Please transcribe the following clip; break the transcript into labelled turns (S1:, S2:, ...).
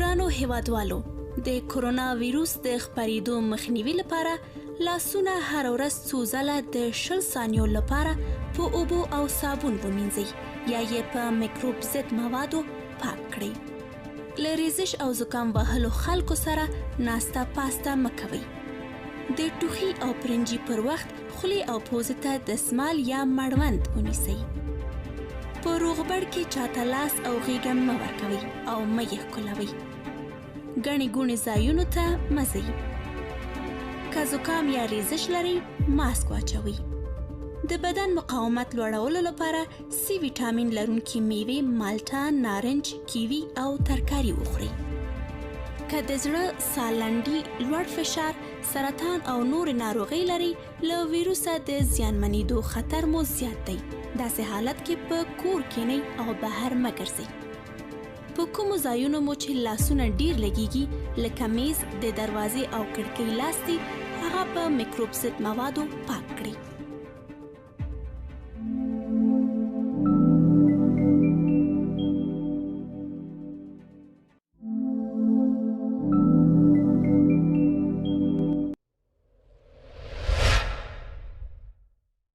S1: ګرانو هیوادوالو، د کرونا ویروس د خپریدو مخنیوي لپاره لاسونه هر ورځ څو ځله د 20 ثانیو لپاره په اوبو او صابون ومینځئ یا یې په میکروب ضد موادو پاک کړئ. له ریزش او زکام وهلو خلکو سره ناسته پاسته مه کوئ. د ټوخي او پرنجي پر وخت خولې او پوزې ته دستمال یا مړوند ونیسئ. په روغبړ کې چاته لاس او غېږه مه ورکوئ او مه یې ښکلوئ. ګڼې ګوڼې ځایونو ته مه ځئ. که زکام یا ریزش لرئ ماسک واچوئ. د بدن مقاومت لوړولو لپاره سی ویټامین لرونکي میوې، مالټه، نارنج، کیوي او ترکاري وخورئ. که د زړه، ساه لنډي، لوړ فشار، سرطان او نور ناروغۍ لرئ، له ویروسه د زیانمنېدو خطر مو زیات دی. داسې حالت کې په کور کینئ او بهر مه ګرځئ. په کومو ځایونو مو چې لاسونه ډیر لګیږي لکه میز، د دروازې او کړکۍ لاستي، هغه په میکروب ضد موادو پاک